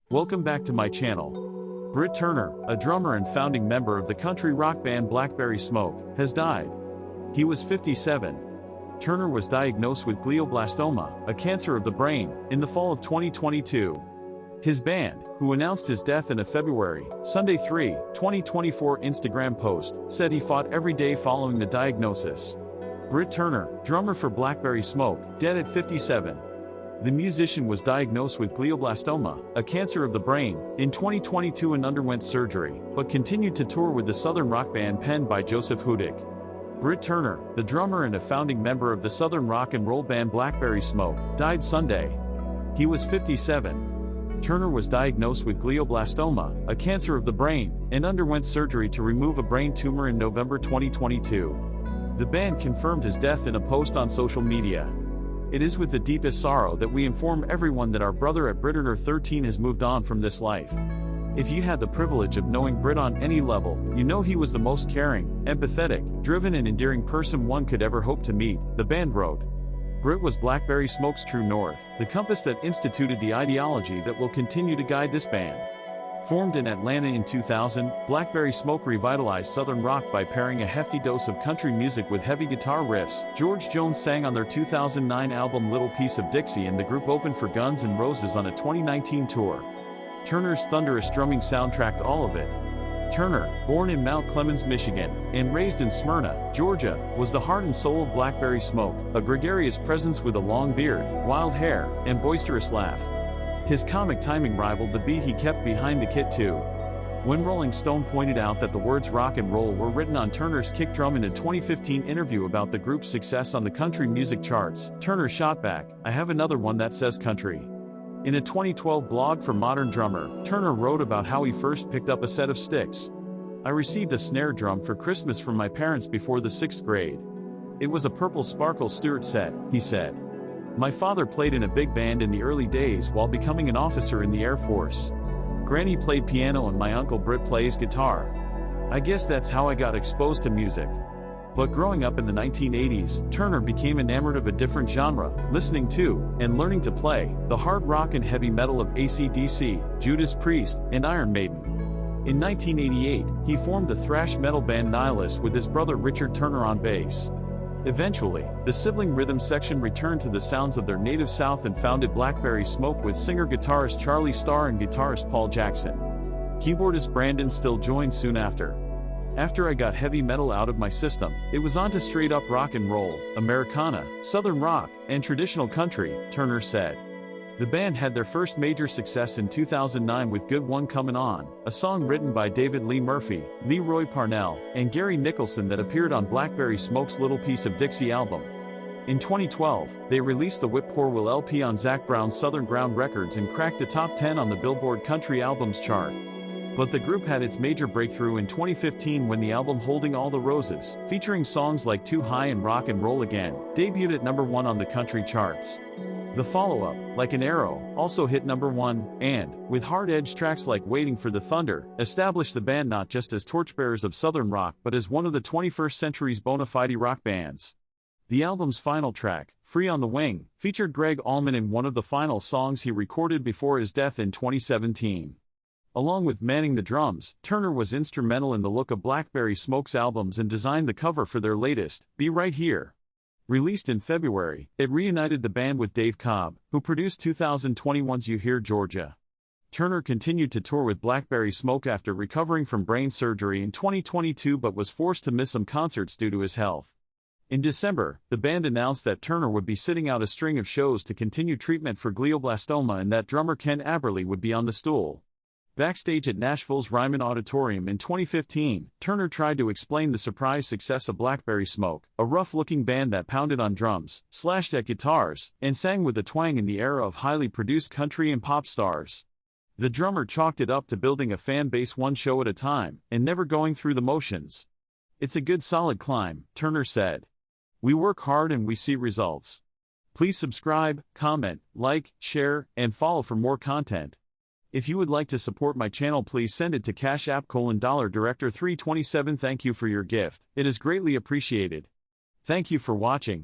Welcome back to my channel. Brit Turner, a drummer and founding member of the country rock band Blackberry Smoke, has died. He was 57. Turner was diagnosed with glioblastoma, a cancer of the brain, in the fall of 2022. His band, who announced his death in a February, Sunday 3, 2024 Instagram post, said he fought every day following the diagnosis. Brit Turner, drummer for Blackberry Smoke, dead at 57. The musician was diagnosed with glioblastoma, a cancer of the brain, in 2022 and underwent surgery, but continued to tour with the southern rock band penned by Joseph Hudick. Brit Turner, the drummer and a founding member of the southern rock and roll band Blackberry Smoke, died Sunday. He was 57. Turner was diagnosed with glioblastoma, a cancer of the brain, and underwent surgery to remove a brain tumor in November 2022. The band confirmed his death in a post on social media. It is with the deepest sorrow that we inform everyone that our brother at Brit Turner 13 has moved on from this life. If you had the privilege of knowing Brit on any level, you know he was the most caring, empathetic, driven and endearing person one could ever hope to meet, the band wrote. Brit was Blackberry Smoke's true north, the compass that instituted the ideology that will continue to guide this band. Formed in Atlanta in 2000, Blackberry Smoke revitalized southern rock by pairing a hefty dose of country music with heavy guitar riffs. George Jones sang on their 2009 album Little Piece of Dixie, and the group opened for Guns N' Roses on a 2019 tour. Turner's thunderous drumming soundtracked all of it. Turner, born in Mount Clemens, Michigan, and raised in Smyrna, Georgia, was the heart and soul of Blackberry Smoke, a gregarious presence with a long beard, wild hair, and boisterous laugh. His comic timing rivaled the beat he kept behind the kit too. When Rolling Stone pointed out that the words rock and roll were written on Turner's kick drum in a 2015 interview about the group's success on the country music charts, Turner shot back, "I have another one that says country." In a 2012 blog for Modern Drummer, Turner wrote about how he first picked up a set of sticks. "I received a snare drum for Christmas from my parents before the 6th grade. It was a purple Sparkle Stewart set," he said. "My father played in a big band in the early days while becoming an officer in the Air Force. Granny played piano and my uncle Brit plays guitar. I guess that's how I got exposed to music." But growing up in the 1980s, Turner became enamored of a different genre, listening to, and learning to play, the hard rock and heavy metal of AC/DC, Judas Priest, and Iron Maiden. In 1988, he formed the thrash metal band Nihilist with his brother Richard Turner on bass. Eventually, the sibling rhythm section returned to the sounds of their native South and founded Blackberry Smoke with singer-guitarist Charlie Starr and guitarist Paul Jackson. Keyboardist Brandon Still joined soon after. "After I got heavy metal out of my system, it was on to straight-up rock and roll, Americana, southern rock, and traditional country," Turner said. The band had their first major success in 2009 with Good One Comin' On, a song written by David Lee Murphy, Leroy Parnell, and Gary Nicholson that appeared on Blackberry Smoke's Little Piece of Dixie album. In 2012, they released the Whip Poor Will LP on Zac Brown's Southern Ground Records and cracked the top 10 on the Billboard Country Albums chart. But the group had its major breakthrough in 2015 when the album Holding All the Roses, featuring songs like Too High and Rock and Roll Again, debuted at #1 on the country charts. The follow-up, Like an Arrow, also hit #1, and, with hard-edged tracks like Waiting for the Thunder, established the band not just as torchbearers of southern rock but as one of the 21st century's bona fide rock bands. The album's final track, Free on the Wing, featured Greg Allman in one of the final songs he recorded before his death in 2017. Along with manning the drums, Turner was instrumental in the look of Blackberry Smoke's albums and designed the cover for their latest, Be Right Here. Released in February, it reunited the band with Dave Cobb, who produced 2021's You Hear Georgia. Turner continued to tour with Blackberry Smoke after recovering from brain surgery in 2022 but was forced to miss some concerts due to his health. In December, the band announced that Turner would be sitting out a string of shows to continue treatment for glioblastoma and that drummer Ken Aberle would be on the stool. Backstage at Nashville's Ryman Auditorium in 2015, Turner tried to explain the surprise success of Blackberry Smoke, a rough-looking band that pounded on drums, slashed at guitars, and sang with a twang in the era of highly produced country and pop stars. The drummer chalked it up to building a fan base one show at a time, and never going through the motions. "It's a good solid climb," Turner said. "We work hard and we see results. Please subscribe, comment, like, share, and follow for more content. If you would like to support my channel, please send it to Cash App $Director 327. Thank you for your gift. It is greatly appreciated. Thank you for watching.